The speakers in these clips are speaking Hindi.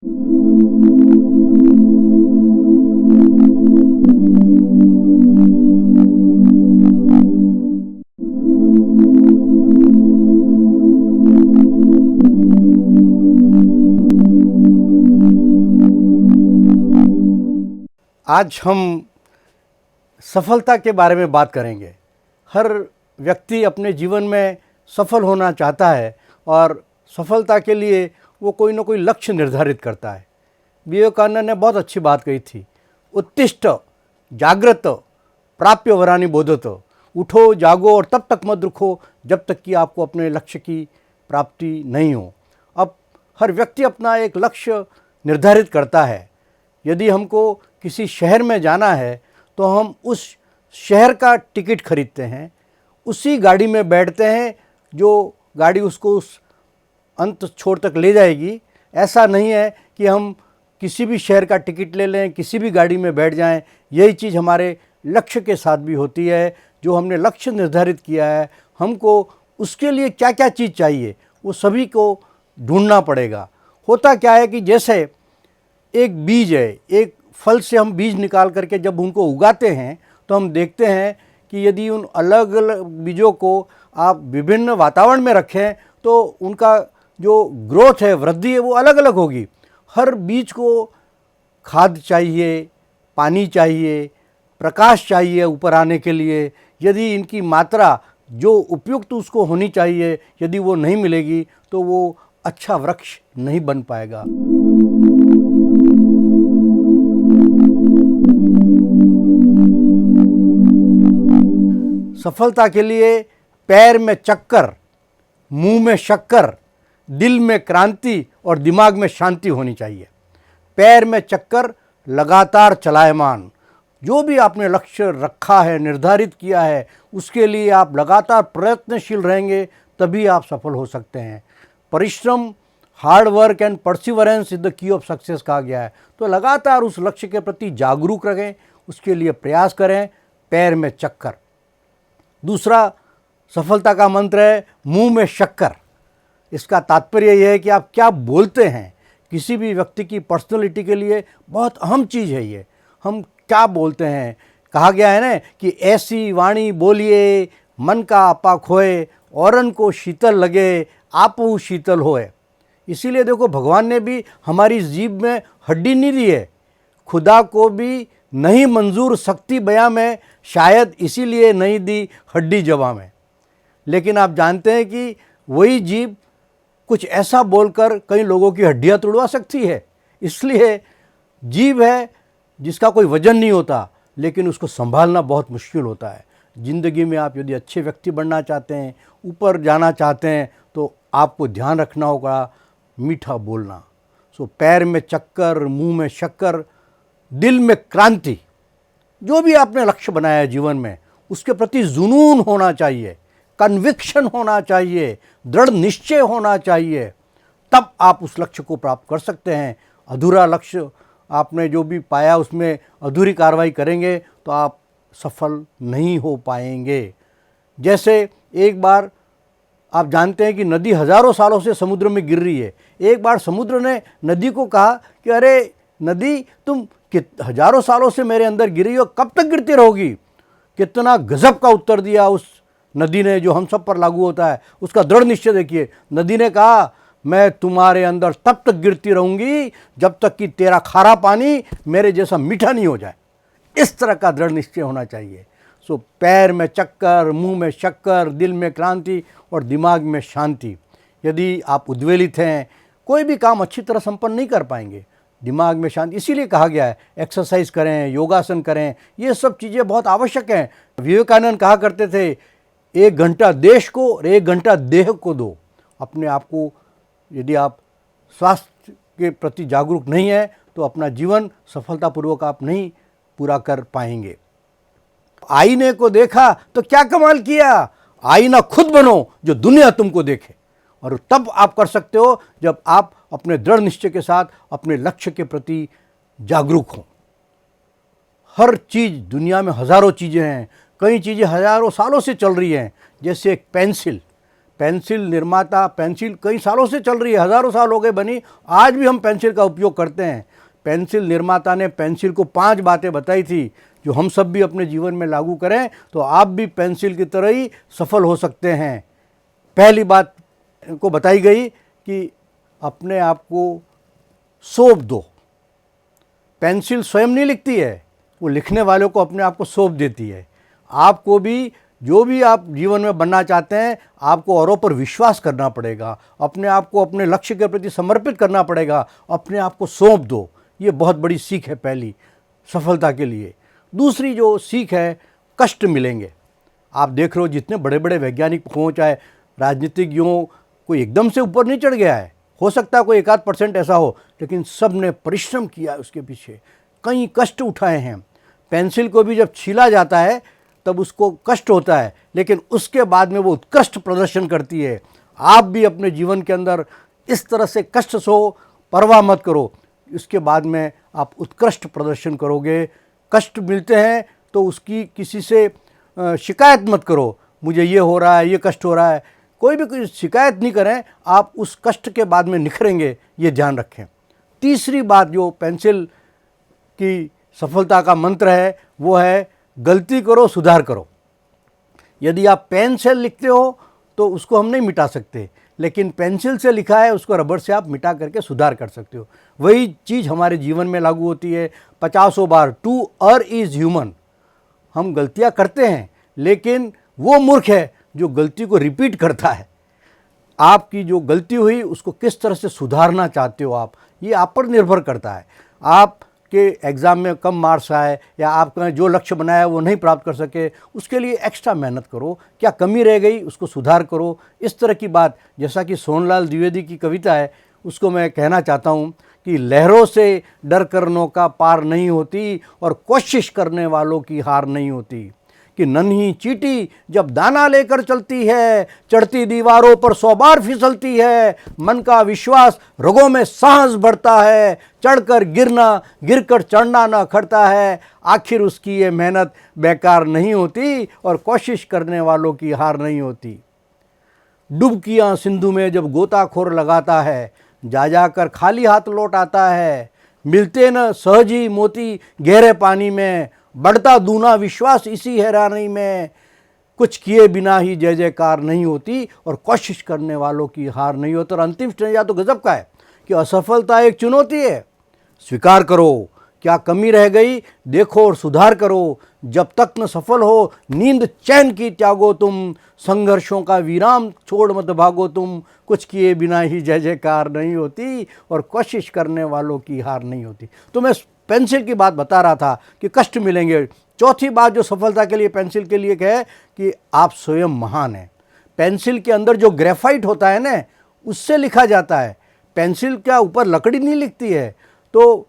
आज हम सफलता के बारे में बात करेंगे। हर व्यक्ति अपने जीवन में सफल होना चाहता है और सफलता के लिए वो कोई ना कोई लक्ष्य निर्धारित करता है। विवेकानंद ने बहुत अच्छी बात कही थी, उत्तिष्ठ जागृत प्राप्य वरानि बोधत। उठो जागो और तब तक मत रुको जब तक कि आपको अपने लक्ष्य की प्राप्ति नहीं हो। अब हर व्यक्ति अपना एक लक्ष्य निर्धारित करता है। यदि हमको किसी शहर में जाना है तो हम उस शहर का टिकट खरीदते हैं, उसी गाड़ी में बैठते हैं जो गाड़ी उसको उस अंत छोर तक ले जाएगी। ऐसा नहीं है कि हम किसी भी शहर का टिकट ले लें, किसी भी गाड़ी में बैठ जाएं। यही चीज़ हमारे लक्ष्य के साथ भी होती है। जो हमने लक्ष्य निर्धारित किया है, हमको उसके लिए क्या क्या चीज़ चाहिए वो सभी को ढूंढना पड़ेगा। होता क्या है कि जैसे एक बीज है, एक फल से हम बीज निकाल करके जब उनको उगाते हैं तो हम देखते हैं कि यदि उन अलग अलग बीजों को आप विभिन्न वातावरण में रखें तो उनका जो ग्रोथ है, वृद्धि है, वो अलग अलग होगी। हर बीज को खाद चाहिए, पानी चाहिए, प्रकाश चाहिए ऊपर आने के लिए। यदि इनकी मात्रा जो उपयुक्त उसको होनी चाहिए, यदि वो नहीं मिलेगी तो वो अच्छा वृक्ष नहीं बन पाएगा। सफलता के लिए पैर में चक्कर, मुंह में शक्कर, दिल में क्रांति और दिमाग में शांति होनी चाहिए। पैर में चक्कर, लगातार चलायमान। जो भी आपने लक्ष्य रखा है, निर्धारित किया है, उसके लिए आप लगातार प्रयत्नशील रहेंगे तभी आप सफल हो सकते हैं। परिश्रम, hard work and perseverance is the key of success कहा गया है। तो लगातार उस लक्ष्य के प्रति जागरूक रहें, उसके लिए प्रयास करें। पैर में चक्कर। दूसरा सफलता का मंत्र है मुंह में शक्कर। इसका तात्पर्य यह है कि आप क्या बोलते हैं। किसी भी व्यक्ति की पर्सनैलिटी के लिए बहुत अहम चीज़ है ये, हम क्या बोलते हैं। कहा गया है ना कि ऐसी वाणी बोलिए मन का आपा खोए, औरन को शीतल लगे आपू शीतल होए। इसीलिए देखो भगवान ने भी हमारी जीभ में हड्डी नहीं दी है। खुदा को भी नहीं मंजूर शक्ति बयां में, शायद इसीलिए नहीं दी हड्डी जबां में। लेकिन आप जानते हैं कि वही जीभ कुछ ऐसा बोलकर कई लोगों की हड्डियां तोड़वा सकती है। इसलिए जीभ है जिसका कोई वजन नहीं होता, लेकिन उसको संभालना बहुत मुश्किल होता है। ज़िंदगी में आप यदि अच्छे व्यक्ति बनना चाहते हैं, ऊपर जाना चाहते हैं, तो आपको ध्यान रखना होगा मीठा बोलना। सो पैर में चक्कर, मुंह में शक्कर, दिल में क्रांति। जो भी आपने लक्ष्य बनाया है जीवन में, उसके प्रति जुनून होना चाहिए, कन्विक्शन होना चाहिए, दृढ़ निश्चय होना चाहिए। तब आप उस लक्ष्य को प्राप्त कर सकते हैं। अधूरा लक्ष्य आपने जो भी पाया उसमें अधूरी कार्रवाई करेंगे तो आप सफल नहीं हो पाएंगे। जैसे एक बार आप जानते हैं कि नदी हजारों सालों से समुद्र में गिर रही है। एक बार समुद्र ने नदी को कहा कि अरे नदी, तुम हजारों सालों से मेरे अंदर गिरी हो, कब तक गिरती रहोगी। कितना गजब का उत्तर दिया उस नदी ने, जो हम सब पर लागू होता है। उसका दृढ़ निश्चय देखिए। नदी ने कहा मैं तुम्हारे अंदर तब तक गिरती रहूंगी जब तक कि तेरा खारा पानी मेरे जैसा मीठा नहीं हो जाए। इस तरह का दृढ़ निश्चय होना चाहिए। सो पैर में चक्कर, मुंह में शक्कर, दिल में क्रांति और दिमाग में शांति। यदि आप उद्वेलित हैं, कोई भी काम अच्छी तरह संपन्न नहीं कर पाएंगे। दिमाग में शांति, इसीलिए कहा गया है एक्सरसाइज करें, योगासन करें। ये सब चीज़ें बहुत आवश्यक हैं। विवेकानंद कहा करते थे 1 घंटा देश को और 1 घंटा देह को दो। अपने आप को यदि आप स्वास्थ्य के प्रति जागरूक नहीं है तो अपना जीवन सफलतापूर्वक आप नहीं पूरा कर पाएंगे। आईने को देखा तो क्या कमाल किया, आईना खुद बनो जो दुनिया तुमको देखे। और तब आप कर सकते हो जब आप अपने दृढ़ निश्चय के साथ अपने लक्ष्य के प्रति जागरूक हों। हर चीज़, दुनिया में हज़ारों चीज़ें हैं, कई चीज़ें हज़ारों सालों से चल रही हैं। जैसे एक पेंसिल पेंसिल निर्माता, पेंसिल कई सालों से चल रही है, हज़ारों साल हो गए बनी, आज भी हम पेंसिल का उपयोग करते हैं। पेंसिल निर्माता ने पेंसिल को 5 बातें बताई थी जो हम सब भी अपने जीवन में लागू करें तो आप भी पेंसिल की तरह ही सफल हो सकते हैं। पहली बात को बताई गई कि अपने आप को सौंप दो। पेंसिल स्वयं नहीं लिखती है, वो लिखने वालों को अपने आप को सौंप देती है। आपको भी जो भी आप जीवन में बनना चाहते हैं, आपको औरों पर विश्वास करना पड़ेगा, अपने आप को अपने लक्ष्य के प्रति समर्पित करना पड़ेगा, अपने आप को सौंप दो। ये बहुत बड़ी सीख है पहली सफलता के लिए। दूसरी जो सीख है, कष्ट मिलेंगे। आप देख रहे हो जितने बड़े बड़े वैज्ञानिक पहुँच आए, राजनीतिज्ञों, कोई एकदम से ऊपर नहीं चढ़ गया है, हो सकता है कोई 1-8% ऐसा हो, लेकिन सब ने परिश्रम किया उसके पीछे, कई कष्ट उठाए हैं। पेंसिल को भी जब छीला जाता है तब उसको कष्ट होता है, लेकिन उसके बाद में वो उत्कृष्ट प्रदर्शन करती है। आप भी अपने जीवन के अंदर इस तरह से कष्ट सो परवाह मत करो, इसके बाद में आप उत्कृष्ट प्रदर्शन करोगे। कष्ट मिलते हैं तो उसकी किसी से शिकायत मत करो, मुझे ये हो रहा है, ये कष्ट हो रहा है, कोई भी कोई शिकायत नहीं करें, आप उस कष्ट के बाद में निखरेंगे, ये ध्यान रखें। तीसरी बात जो पेंसिल की सफलता का मंत्र है वो है गलती करो, सुधार करो। यदि आप पेन से लिखते हो तो उसको हम नहीं मिटा सकते, लेकिन पेंसिल से लिखा है उसको रबड़ से आप मिटा करके सुधार कर सकते हो। वही चीज़ हमारे जीवन में लागू होती है 50 बार। To err is human. हम गलतियां करते हैं, लेकिन वो मूर्ख है जो गलती को रिपीट करता है। आपकी जो गलती हुई उसको किस तरह से सुधारना चाहते हो आप, ये आप पर निर्भर करता है। आपके एग्ज़ाम में कम मार्क्स आए या आपका जो लक्ष्य बनाया वो नहीं प्राप्त कर सके, उसके लिए एक्स्ट्रा मेहनत करो, क्या कमी रह गई उसको सुधार करो। इस तरह की बात, जैसा कि सोनलाल द्विवेदी की कविता है, उसको मैं कहना चाहता हूँ कि लहरों से डर कर नौका पार नहीं होती और कोशिश करने वालों की हार नहीं होती। कि नन्ही चींटी जब दाना लेकर चलती है, चढ़ती दीवारों पर 100 बार फिसलती है, मन का विश्वास रगों में साहस बढ़ता है, चढ़कर गिरना, गिरकर चढ़ना न खड़ता है, आखिर उसकी ये मेहनत बेकार नहीं होती और कोशिश करने वालों की हार नहीं होती। डुबकियां सिंधु में जब गोताखोर लगाता है, जा जाकर खाली हाथ लौट आता है, मिलते न सहज ही मोती गहरे पानी में, बढ़ता दूना विश्वास इसी हैरानी में, कुछ किए बिना ही जय जयकार नहीं होती और कोशिश करने वालों की हार नहीं होती। और अंतिम स्टेज तो गजब का है कि असफलता एक चुनौती है, स्वीकार करो, क्या कमी रह गई देखो और सुधार करो, जब तक न सफल हो नींद चैन की त्यागो तुम, संघर्षों का विराम छोड़ मत भागो तुम, कुछ किए बिना ही जय जयकार नहीं होती और कोशिश करने वालों की हार नहीं होती। तो मैं पेंसिल की बात बता रहा था कि कष्ट मिलेंगे। चौथी बात जो सफलता के लिए पेंसिल के लिए है कि आप स्वयं महान हैं। पेंसिल के अंदर जो ग्रेफाइट होता है ना, उससे लिखा जाता है। पेंसिल क्या ऊपर लकड़ी नहीं लिखती है, तो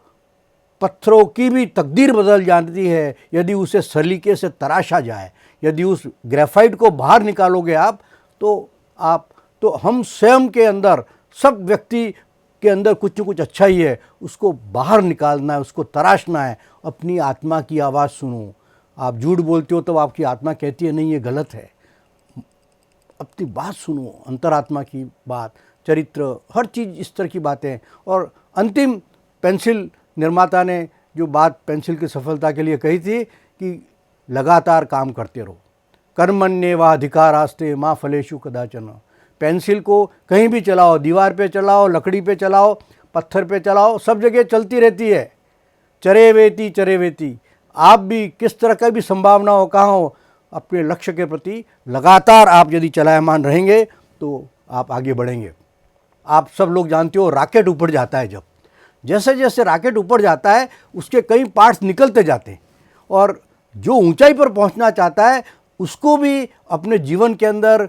पत्थरों की भी तकदीर बदल जाती है यदि उसे सलीके से तराशा जाए। यदि उस ग्रेफाइट को बाहर निकालोगे आप तो हम स्वयं के अंदर, सब व्यक्ति के अंदर कुछ न कुछ अच्छा ही है, उसको बाहर निकालना है, उसको तराशना है। अपनी आत्मा की आवाज़ सुनो। आप झूठ बोलते हो तो आपकी आत्मा कहती है नहीं ये गलत है। अपनी बात सुनो, अंतरात्मा की बात, चरित्र, हर चीज़ इस तरह की बातें। और अंतिम पेंसिल निर्माता ने जो बात पेंसिल की सफलता के लिए कही थी कि लगातार काम करते रहो। कर्मण्येवाधिकारास्ते मा फलेषु कदाचन। पेंसिल को कहीं भी चलाओ, दीवार पे चलाओ, लकड़ी पे चलाओ, पत्थर पे चलाओ, सब जगह चलती रहती है। चरे वेती। आप भी किस तरह का भी संभावना हो, कहाँ हो, अपने लक्ष्य के प्रति लगातार आप यदि चलायमान रहेंगे तो आप आगे बढ़ेंगे। आप सब लोग जानते हो रॉकेट ऊपर जाता है, जब जैसे जैसे रॉकेट ऊपर जाता है उसके कई पार्ट्स निकलते जाते हैं, और जो ऊंचाई पर पहुंचना चाहता है उसको भी अपने जीवन के अंदर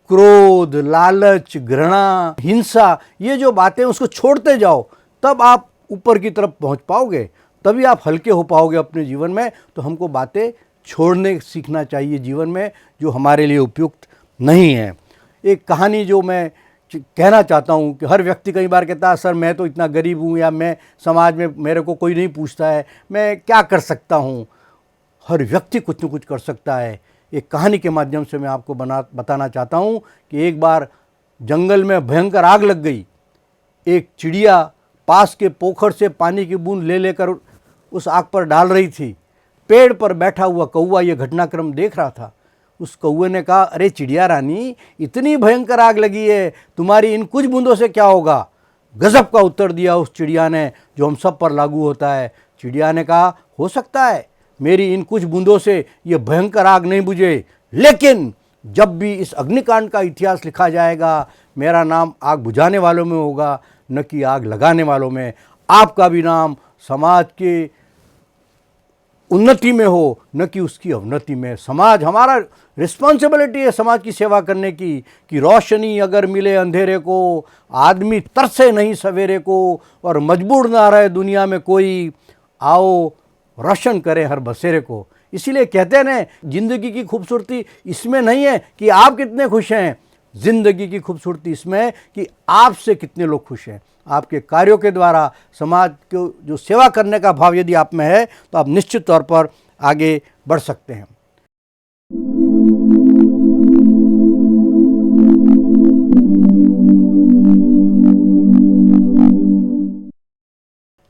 क्रोध, लालच, घृणा, हिंसा, ये जो बातें उसको छोड़ते जाओ, तब आप ऊपर की तरफ पहुंच पाओगे, तभी आप हल्के हो पाओगे अपने जीवन में। तो हमको बातें छोड़ने सीखना चाहिए जीवन में जो हमारे लिए उपयुक्त नहीं है। एक कहानी जो मैं कहना चाहता हूँ कि हर व्यक्ति कई बार कहता है सर मैं तो इतना गरीब हूँ, या मैं समाज में मेरे को कोई नहीं पूछता है, मैं क्या कर सकता हूँ। हर व्यक्ति कुछ न कुछ कर सकता है। एक कहानी के माध्यम से मैं आपको बताना चाहता हूँ कि एक बार जंगल में भयंकर आग लग गई। एक चिड़िया पास के पोखर से पानी की बूंद ले लेकर उस आग पर डाल रही थी। पेड़ पर बैठा हुआ कौवा ये घटनाक्रम देख रहा था। उस कौवे ने कहा, अरे चिड़िया रानी, इतनी भयंकर आग लगी है, तुम्हारी इन कुछ बूंदों से क्या होगा? गजब का उत्तर दिया उस चिड़िया ने, जो हम सब पर लागू होता है। चिड़िया ने कहा, हो सकता है मेरी इन कुछ बूंदों से ये भयंकर आग नहीं बुझे, लेकिन जब भी इस अग्निकांड का इतिहास लिखा जाएगा, मेरा नाम आग बुझाने वालों में होगा, न कि आग लगाने वालों में। आपका भी नाम समाज के उन्नति में हो, न कि उसकी अवनति में। समाज, हमारा रिस्पॉन्सिबिलिटी है समाज की सेवा करने की, कि रोशनी अगर मिले अंधेरे को, आदमी तरसे नहीं सवेरे को, और मजबूर ना रहे दुनिया में कोई, आओ रोशन करे हर बसेरे को। इसीलिए कहते हैं ना, जिंदगी की खूबसूरती इसमें नहीं है कि आप कितने खुश हैं, जिंदगी की खूबसूरती इसमें है कि आपसे कितने लोग खुश हैं। आपके कार्यों के द्वारा समाज को जो सेवा करने का भाव यदि आप में है, तो आप निश्चित तौर पर आगे बढ़ सकते हैं।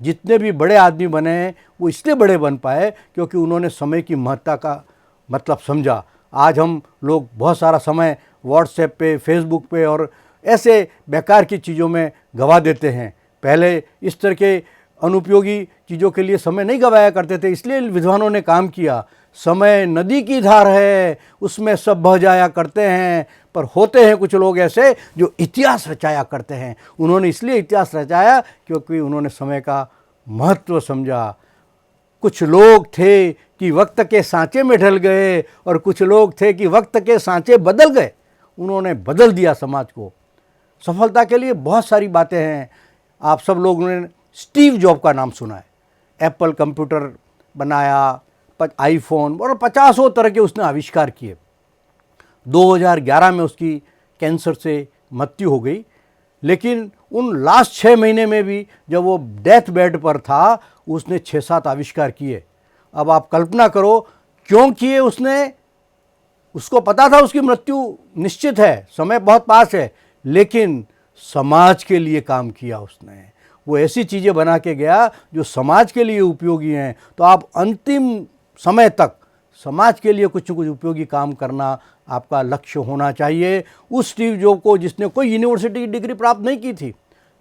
जितने भी बड़े आदमी बने हैं, वो इसलिए बड़े बन पाए क्योंकि उन्होंने समय की महत्ता का मतलब समझा। आज हम लोग बहुत सारा समय व्हाट्सएप पे, फेसबुक पे और ऐसे बेकार की चीज़ों में गवा देते हैं। पहले इस तरह के अनुपयोगी चीज़ों के लिए समय नहीं गवाया करते थे, इसलिए विद्वानों ने काम किया। समय नदी की धार है, उसमें सब बह जाया करते हैं, पर होते हैं कुछ लोग ऐसे जो इतिहास रचाया करते हैं। उन्होंने इसलिए इतिहास रचाया क्योंकि उन्होंने समय का महत्व समझा। कुछ लोग थे कि वक्त के सांचे में ढल गए, और कुछ लोग थे कि वक्त के सांचे बदल गए। उन्होंने बदल दिया समाज को। सफलता के लिए बहुत सारी बातें हैं। आप सब लोगों ने स्टीव जॉब का नाम सुना है। एप्पल कंप्यूटर बनाया, आईफोन और 50 तरह के उसने आविष्कार किए। 2011 में उसकी कैंसर से मृत्यु हो गई, लेकिन उन लास्ट 6 महीने में भी जब वो डेथ बेड पर था, उसने 6-7 आविष्कार किए। अब आप कल्पना करो क्यों किए उसने। उसको पता था उसकी मृत्यु निश्चित है, समय बहुत पास है, लेकिन समाज के लिए काम किया उसने। वो ऐसी चीज़ें बना के गया जो समाज के लिए उपयोगी हैं। तो आप अंतिम समय तक समाज के लिए कुछ न कुछ उपयोगी काम करना आपका लक्ष्य होना चाहिए। उस स्टीव जॉब को, जिसने कोई यूनिवर्सिटी की डिग्री प्राप्त नहीं की थी,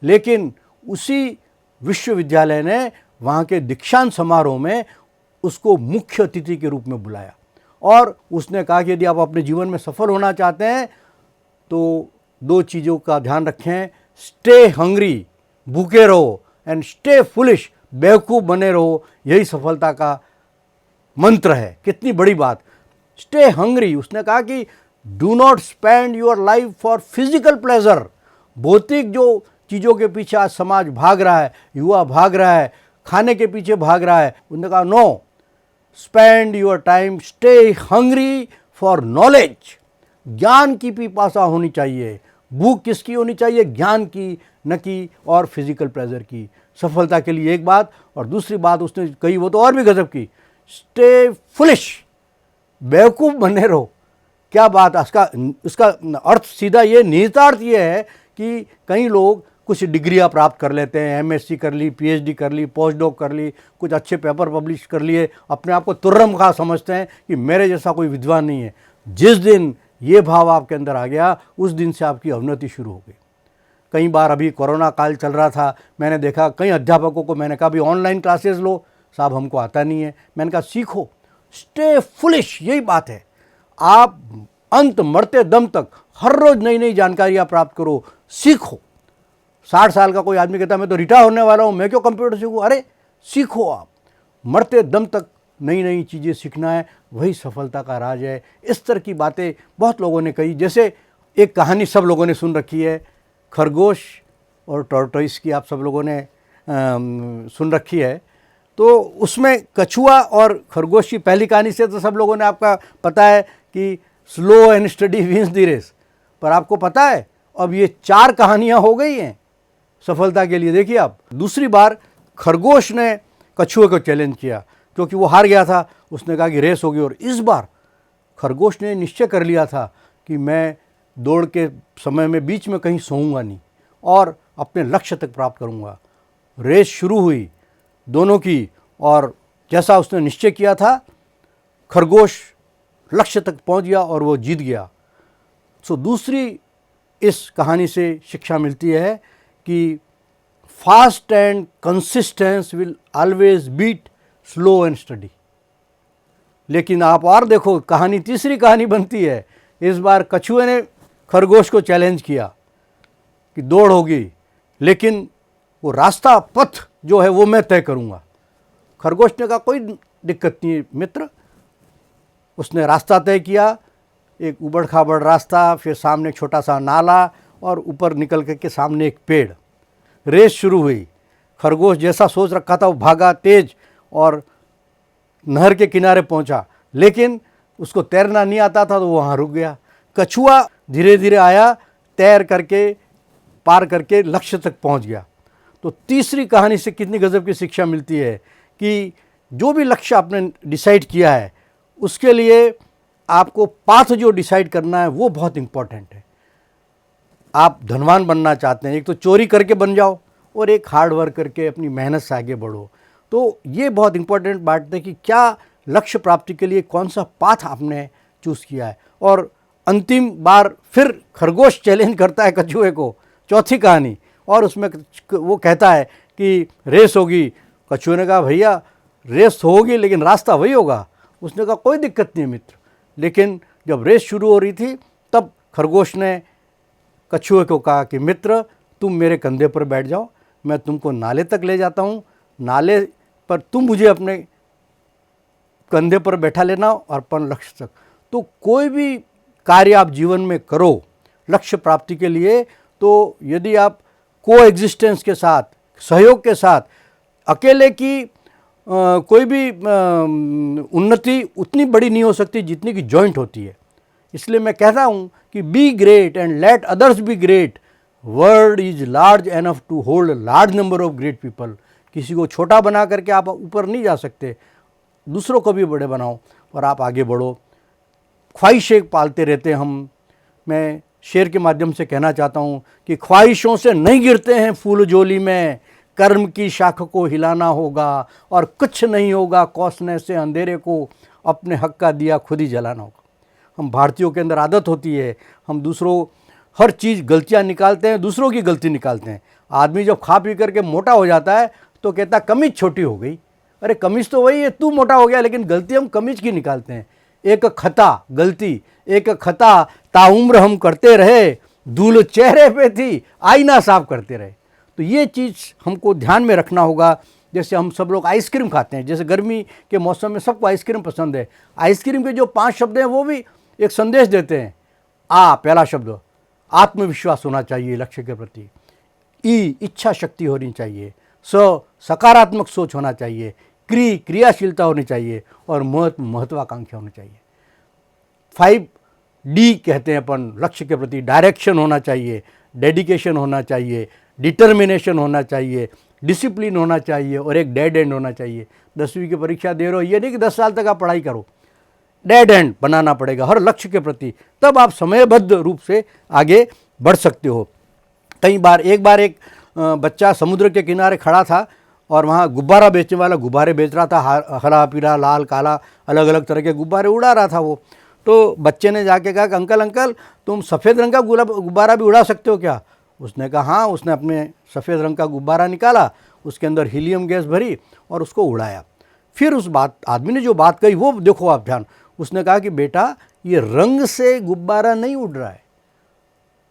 लेकिन उसी विश्वविद्यालय ने वहाँ के दीक्षांत समारोह में उसको मुख्य अतिथि के रूप में बुलाया, और उसने कहा कि यदि आप अपने जीवन में सफल होना चाहते हैं तो 2 चीज़ों का ध्यान रखें, स्टे हंग्री, भूखे रहो, एंड स्टे फुलिश, बेवकूफ़ बने रहो। यही सफलता का मंत्र है। कितनी बड़ी बात। स्टे हंग्री, उसने कहा कि do not spend your life for physical pleasure. भौतिक जो चीज़ों के पीछे आज समाज भाग रहा है, युवा भाग रहा है, खाने के पीछे भाग रहा है, उन्होंने कहा no, spend your time, stay hungry for knowledge. ज्ञान की पिपासा होनी चाहिए। भूख किसकी होनी चाहिए? ज्ञान की, न कि और फिजिकल प्लेजर की। सफलता के लिए एक बात, और दूसरी बात उसने कही वो तो और भी गजब की, स्टे फुलिश, बेवकूफ़ बने रहो। क्या बात है। उसका अर्थ सीधा ये, निहितार्थ ये है कि कई लोग कुछ डिग्रियां प्राप्त कर लेते हैं, एमएससी कर ली, पीएचडी कर ली, पोस्ट डॉक कर ली, कुछ अच्छे पेपर पब्लिश कर लिए, अपने आप को तुर्रम खा समझते हैं कि मेरे जैसा कोई विद्वान नहीं है। जिस दिन ये भाव आपके अंदर आ गया, उस दिन से आपकी अवनति शुरू हो गई। कई बार, अभी कोरोना काल चल रहा था, मैंने देखा कई अध्यापकों को, मैंने कहा भी ऑनलाइन क्लासेस लो। साहब हमको आता नहीं है। मैंने कहा सीखो, स्टे फुलिश, यही बात है। आप अंत मरते दम तक हर रोज नई नई जानकारियाँ प्राप्त करो, सीखो। 60 साल का कोई आदमी कहता है मैं तो रिटायर होने वाला हूँ, मैं क्यों कंप्यूटर सीखूँ? अरे सीखो, आप मरते दम तक नई नई चीज़ें सीखना है, वही सफलता का राज है। इस तरह की बातें बहुत लोगों ने कही। जैसे एक कहानी सब लोगों ने सुन रखी है, खरगोश और टॉर्टोइस की, आप सब लोगों ने सुन रखी है। तो उसमें कछुआ और खरगोश की पहली कहानी से तो सब लोगों ने, आपका पता है कि slow and study wins the race. पर आपको पता है अब ये 4 कहानियाँ हो गई हैं सफलता के लिए। देखिए आप, दूसरी बार खरगोश ने कछुए को चैलेंज किया क्योंकि वो हार गया था। उसने कहा कि रेस होगी, और इस बार खरगोश ने निश्चय कर लिया था कि मैं दौड़ के समय में बीच में कहीं सोऊंगा नहीं और अपने लक्ष्य तक प्राप्त करूंगा। रेस शुरू हुई दोनों की, और जैसा उसने निश्चय किया था खरगोश लक्ष्य तक पहुंच गया और वो जीत गया। सो दूसरी इस कहानी से शिक्षा मिलती है कि fast and consistence will always beat slow and study. लेकिन आप और देखो, कहानी तीसरी कहानी बनती है। इस बार कछुए ने खरगोश को चैलेंज किया कि दौड़ होगी, लेकिन वो रास्ता पथ जो है वो मैं तय करूंगा। खरगोश ने कहा कोई दिक्कत नहीं मित्र। उसने रास्ता तय किया, एक उबड़ खाबड़ रास्ता, फिर सामने एक छोटा सा नाला और ऊपर निकल के सामने एक पेड़। रेस शुरू हुई। खरगोश जैसा सोच रखा था वो भागा तेज और नहर के किनारे पहुंचा, लेकिन उसको तैरना नहीं आता था तो वो वहाँ रुक गया। कछुआ धीरे धीरे आया, तैर करके पार करके लक्ष्य तक पहुंच गया। तो तीसरी कहानी से कितनी गजब की शिक्षा मिलती है कि जो भी लक्ष्य आपने डिसाइड किया है उसके लिए आपको पाथ जो डिसाइड करना है वो बहुत इंपॉर्टेंट है। आप धनवान बनना चाहते हैं, एक तो चोरी करके बन जाओ और एक हार्ड वर्क करके अपनी मेहनत से आगे बढ़ो। तो ये बहुत इंपॉर्टेंट बात है कि क्या लक्ष्य प्राप्ति के लिए कौन सा पाथ आपने चूज़ किया है। और अंतिम बार फिर खरगोश चैलेंज करता है कछुए को, चौथी कहानी, और उसमें वो कहता है कि रेस होगी। कछुए ने कहा भैया रेस होगी लेकिन रास्ता वही होगा। उसने कहा कोई दिक्कत नहीं मित्र। लेकिन जब रेस शुरू हो रही थी तब खरगोश ने कछुए को कहा कि मित्र तुम मेरे कंधे पर बैठ जाओ, मैं तुमको नाले तक ले जाता हूँ, नाले पर तुम मुझे अपने कंधे पर बैठा लेना और अपन लक्ष्य तक। तो कोई भी कार्य आप जीवन में करो लक्ष्य प्राप्ति के लिए, तो यदि आप को एग्जिस्टेंस के साथ, सहयोग के साथ, अकेले की कोई भी उन्नति उतनी बड़ी नहीं हो सकती जितनी कि जॉइंट होती है। इसलिए मैं कहता हूँ कि be great and let others be great. World is large enough to hold large number of great people. किसी को छोटा बना करके आप ऊपर नहीं जा सकते, दूसरों को भी बड़े बनाओ और आप आगे बढ़ो। ख्वाहिशें पालते रहते हम। मैं शेर के माध्यम से कहना चाहता हूँ कि ख्वाहिशों से नहीं गिरते हैं फूल जोली में, कर्म की शाख को हिलाना होगा और कुछ नहीं होगा कोसने से अंधेरे को, अपने हक का दिया खुद ही जलाना होगा। हम भारतीयों के अंदर आदत होती है, हम दूसरों हर चीज़ गलतियाँ निकालते हैं, दूसरों की गलती निकालते हैं। आदमी जब खा पी करके मोटा हो जाता है तो कहता कमीज छोटी हो गई। अरे कमीज तो वही है, तू मोटा हो गया, लेकिन गलती हम कमीज की निकालते हैं। एक खता गलती, एक खता ताउम्र हम करते रहे, धूल चेहरे पे थी आईना साफ करते रहे। तो ये चीज़ हमको ध्यान में रखना होगा। जैसे हम सब लोग आइसक्रीम खाते हैं, जैसे गर्मी के मौसम में सबको आइसक्रीम पसंद है। आइसक्रीम के जो 5 शब्द हैं वो भी एक संदेश देते हैं। पहला शब्द आत्मविश्वास होना चाहिए लक्ष्य के प्रति। इच्छा शक्ति होनी चाहिए। सकारात्मक सोच होना चाहिए। क्रियाशीलता होनी चाहिए और महत्वाकांक्षा होनी चाहिए। 5D कहते हैं अपन लक्ष्य के प्रति। डायरेक्शन होना चाहिए, डेडिकेशन होना चाहिए, डिटर्मिनेशन होना चाहिए, डिसिप्लिन होना चाहिए और एक डेड एंड होना चाहिए। 10वीं की परीक्षा दे रहे हो, ये नहीं कि 10 साल तक आप पढ़ाई करो। डेड एंड बनाना पड़ेगा हर लक्ष्य के प्रति, तब आप समयबद्ध रूप से आगे बढ़ सकते हो। कई बार एक बच्चा समुद्र के किनारे खड़ा था और वहाँ गुब्बारा बेचने वाला गुब्बारे बेच रहा था। हरा पीला लाल काला अलग अलग तरह के गुब्बारे उड़ा रहा था वो। तो बच्चे ने जाके कहा कि अंकल तुम सफ़ेद रंग का गुब्बारा भी उड़ा सकते हो क्या? उसने कहा हाँ। उसने अपने सफ़ेद रंग का गुब्बारा निकाला, उसके अंदर हीलियम गैस भरी और उसको उड़ाया। फिर उस आदमी ने जो बात कही वो देखो आप ध्यान। उसने कहा कि बेटा ये रंग से गुब्बारा नहीं उड़ रहा है।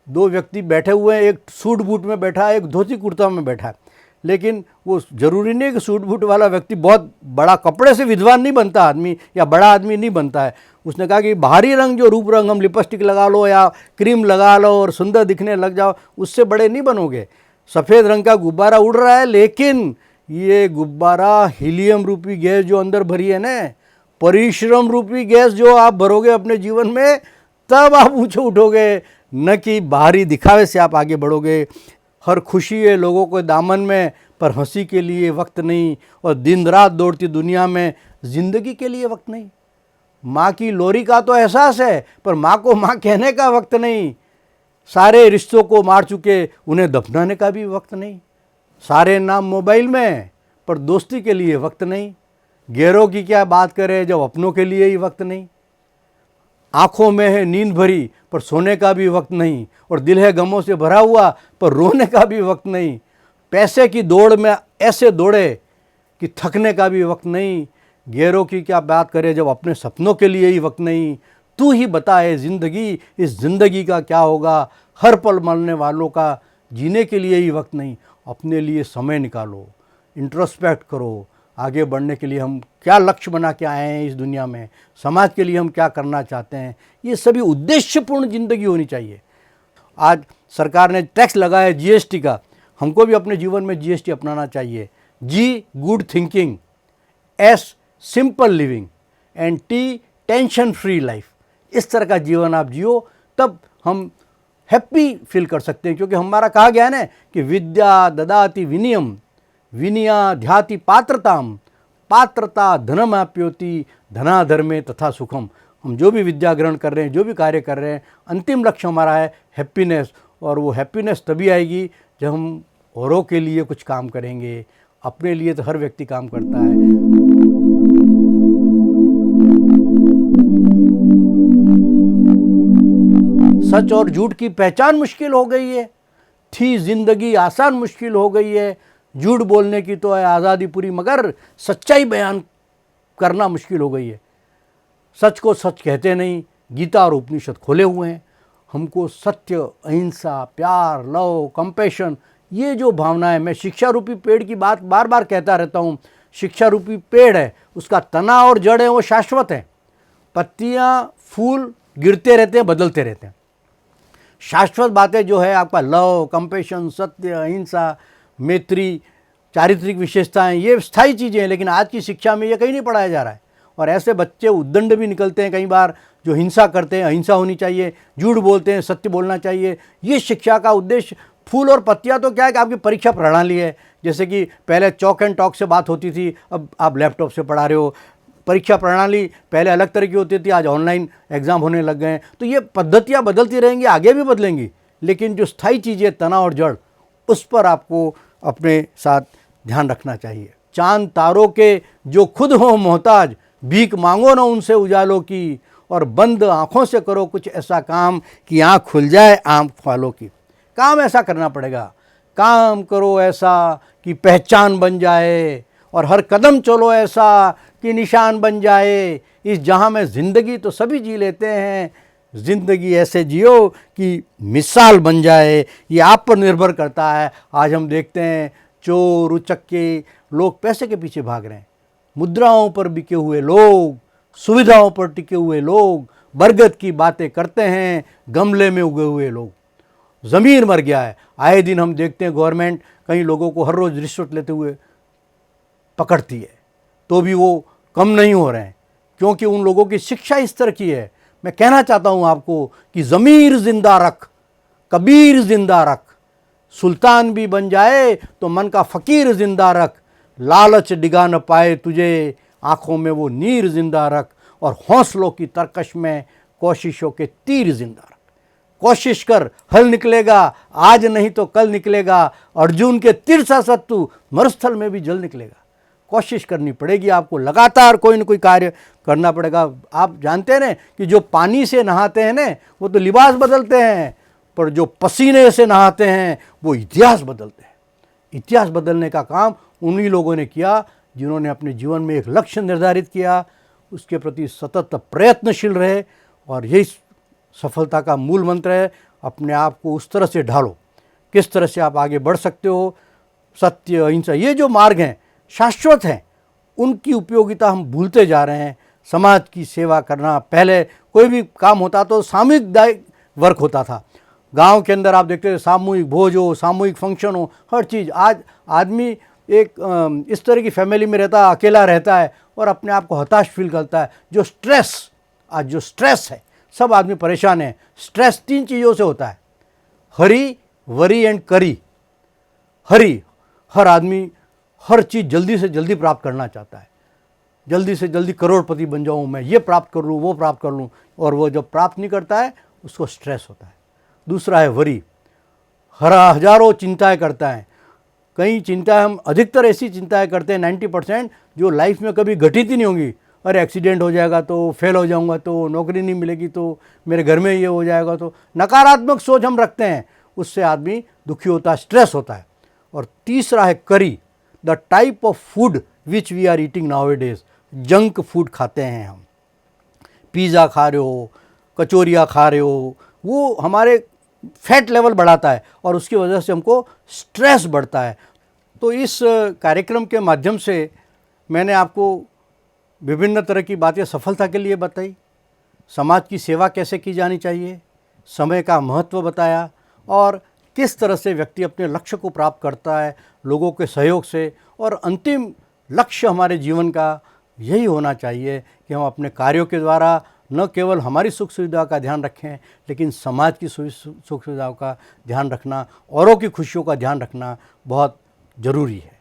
2 व्यक्ति बैठे हुए हैं, एक सूट बूट में बैठा है, एक धोती कुर्ता में बैठा है, लेकिन वो जरूरी नहीं कि सूट बूट वाला व्यक्ति बहुत बड़ा, कपड़े से विद्वान नहीं बनता आदमी या बड़ा आदमी नहीं बनता है। उसने कहा कि बाहरी रंग जो रूप रंग, हम लिपस्टिक लगा लो या क्रीम लगा लो और सुंदर दिखने लग जाओ, उससे बड़े नहीं बनोगे। सफ़ेद रंग का गुब्बारा उड़ रहा है, लेकिन ये गुब्बारा हीलियम रूपी गैस जो अंदर भरी है ना, परिश्रम रूपी गैस जो आप भरोगे अपने जीवन में, तब आप ऊंचे उठोगे, न कि बाहरी दिखावे से आप आगे बढ़ोगे। हर खुशी है लोगों को दामन में, पर हंसी के लिए वक्त नहीं, और दिन रात दौड़ती दुनिया में ज़िंदगी के लिए वक्त नहीं। माँ की लोरी का तो एहसास है, पर माँ को माँ कहने का वक्त नहीं। सारे रिश्तों को मार चुके, उन्हें दफनाने का भी वक्त नहीं। सारे नाम मोबाइल में, पर दोस्ती के लिए वक्त नहीं। गैरों की क्या बात करें जब अपनों के लिए ही वक्त नहीं। आंखों में है नींद भरी, पर सोने का भी वक्त नहीं। और दिल है गमों से भरा हुआ, पर रोने का भी वक्त नहीं। पैसे की दौड़ में ऐसे दौड़े कि थकने का भी वक्त नहीं। गैरों की क्या बात करें जब अपने सपनों के लिए ही वक्त नहीं। तू ही बताए ज़िंदगी, इस ज़िंदगी का क्या होगा। हर पल मरने वालों का जीने के लिए ही वक्त नहीं। अपने लिए समय निकालो, इंट्रोस्पेक्ट करो। आगे बढ़ने के लिए हम क्या लक्ष्य बना के आए हैं इस दुनिया में, समाज के लिए हम क्या करना चाहते हैं, ये सभी उद्देश्यपूर्ण ज़िंदगी होनी चाहिए। आज सरकार ने टैक्स लगाया है जीएसटी का, हमको भी अपने जीवन में जीएसटी अपनाना चाहिए। G good thinking, S simple living and T tension free life. इस तरह का जीवन आप जियो, तब हम हैप्पी फील कर सकते हैं। क्योंकि हमारा कहा गया है ना कि विद्या ददाति विनयम, विनया ध्याति पात्रताम, पात्रता धनमाप्योति, धनाधर्मे तथा सुखम। हम जो भी विद्या ग्रहण कर रहे हैं, जो भी कार्य कर रहे हैं, अंतिम लक्ष्य हमारा है हैप्पीनेस। और वो हैप्पीनेस तभी आएगी जब हम औरों के लिए कुछ काम करेंगे। अपने लिए तो हर व्यक्ति काम करता है। सच और झूठ की पहचान मुश्किल हो गई है। थी जिंदगी आसान मुश्किल हो गई है। झूठ बोलने की तो है आज़ादी पूरी, मगर सच्चाई बयान करना मुश्किल हो गई है। सच को सच कहते नहीं। गीता और उपनिषद खोले हुए हैं। हमको सत्य, अहिंसा, प्यार, लव, कंपैशन, ये जो भावनाएं, मैं शिक्षा रूपी पेड़ की बात बार बार कहता रहता हूँ। शिक्षा रूपी पेड़ है, उसका तना और जड़ है वो शाश्वत है। पत्तियाँ फूल गिरते रहते हैं, बदलते रहते हैं। शाश्वत बातें जो है आपका लव, कंपैशन, सत्य, अहिंसा, मैत्री, चारित्रिक विशेषताएं, ये स्थायी चीज़ें हैं। लेकिन आज की शिक्षा में ये कहीं नहीं पढ़ाया जा रहा है। और ऐसे बच्चे उद्दंड भी निकलते हैं कई बार, जो हिंसा करते हैं। अहिंसा होनी चाहिए, झूठ बोलते हैं, सत्य बोलना चाहिए। ये शिक्षा का उद्देश्य। फूल और पत्तियां तो क्या है कि आपकी परीक्षा प्रणाली है। जैसे कि पहले चॉक एंड टॉक से बात होती थी, अब आप लैपटॉप से पढ़ा रहे हो। परीक्षा प्रणाली पहले अलग तरह की होती थी, आज ऑनलाइन एग्ज़ाम होने लग गए हैं। तो ये पद्धतियाँ बदलती रहेंगी, आगे भी बदलेंगी। लेकिन जो स्थायी चीज़ें, तना और जड़, उस पर आपको अपने साथ ध्यान रखना चाहिए। चांद तारों के जो खुद हो मोहताज, भीख मांगो ना उनसे उजालों की। और बंद आँखों से करो कुछ ऐसा काम कि आँख खुल जाए आँख वालों की। काम ऐसा करना पड़ेगा। काम करो ऐसा कि पहचान बन जाए, और हर कदम चलो ऐसा कि निशान बन जाए। इस जहाँ में ज़िंदगी तो सभी जी लेते हैं, ज़िंदगी ऐसे जियो कि मिसाल बन जाए। ये आप पर निर्भर करता है। आज हम देखते हैं चोर उचक्के लोग पैसे के पीछे भाग रहे हैं। मुद्राओं पर बिके हुए लोग, सुविधाओं पर टिके हुए लोग, बरगद की बातें करते हैं गमले में उगे हुए लोग। ज़मीन मर गया है। आए दिन हम देखते हैं गवर्नमेंट कई लोगों को हर रोज़ रिश्वत लेते हुए पकड़ती है, तो भी वो कम नहीं हो रहे हैं। क्योंकि उन लोगों की शिक्षा इस तरह की है। मैं कहना चाहता हूँ आपको कि ज़मीर जिंदा रख, कबीर जिंदा रख, सुल्तान भी बन जाए तो मन का फ़कीर जिंदा रख। लालच डिगा न पाए तुझे, आँखों में वो नीर जिंदा रख। और हौसलों की तरकश में कोशिशों के तीर जिंदा रख। कोशिश कर, हल निकलेगा, आज नहीं तो कल निकलेगा। अर्जुन के तीर सा सत्तू मरुस्थल में भी जल निकलेगा। कोशिश करनी पड़ेगी आपको, लगातार कोई न कोई कार्य करना पड़ेगा। आप जानते हैं ना कि जो पानी से नहाते हैं ना वो तो लिबास बदलते हैं, पर जो पसीने से नहाते हैं वो इतिहास बदलते हैं। इतिहास बदलने का काम उन्हीं लोगों ने किया जिन्होंने अपने जीवन में एक लक्ष्य निर्धारित किया, उसके प्रति सतत प्रयत्नशील रहे। और यही सफलता का मूल मंत्र है। अपने आप को उस तरह से ढालो, किस तरह से आप आगे बढ़ सकते हो। सत्य, अहिंसा, ये जो मार्ग हैं शाश्वत हैं, उनकी उपयोगिता हम भूलते जा रहे हैं। समाज की सेवा करना, पहले कोई भी काम होता तो सामुदायिक वर्क होता था। गांव के अंदर आप देखते थे सामूहिक भोज हो, सामूहिक फंक्शन हो, हर चीज़। आज आदमी एक इस तरह की फैमिली में रहता है, अकेला रहता है और अपने आप को हताश फील करता है। जो स्ट्रेस है, सब आदमी परेशान है। स्ट्रेस 3 चीज़ों से होता है, हरी, वरी एंड करी। हरी, हर आदमी हर चीज़ जल्दी से जल्दी प्राप्त करना चाहता है। जल्दी से जल्दी करोड़पति बन जाऊँ, मैं ये प्राप्त कर लूँ, वो प्राप्त कर लूँ, और वो जब प्राप्त नहीं करता है उसको स्ट्रेस होता है। दूसरा है वरी, हज़ारों चिंताएं करता है। कई चिंताएं, हम अधिकतर ऐसी चिंताएं करते हैं 90% जो लाइफ में कभी घटित ही नहीं होंगी। अरे एक्सीडेंट हो जाएगा तो, फेल हो जाऊंगा तो, नौकरी नहीं मिलेगी तो, मेरे घर में ये हो जाएगा तो, नकारात्मक सोच हम रखते हैं, उससे आदमी दुखी होता है, स्ट्रेस होता है। और तीसरा है curry, the type of food which we are eating nowadays, junk food खाते हैं हम, पिज़्ज़ा खा रहे हो, कचौरियाँ खा रहे हो, वो हमारे फैट लेवल बढ़ाता है और उसकी वजह से हमको स्ट्रेस बढ़ता है। तो इस कार्यक्रम के माध्यम से मैंने आपको विभिन्न तरह की बातें सफलता के लिए बताई, समाज की सेवा कैसे की जानी चाहिए, समय का महत्व बताया, और किस तरह से व्यक्ति अपने लक्ष्य को प्राप्त करता है लोगों के सहयोग से। और अंतिम लक्ष्य हमारे जीवन का यही होना चाहिए कि हम अपने कार्यों के द्वारा न केवल हमारी सुख सुविधा का ध्यान रखें, लेकिन समाज की सुख सुविधाओं का ध्यान रखना, औरों की खुशियों का ध्यान रखना बहुत ज़रूरी है।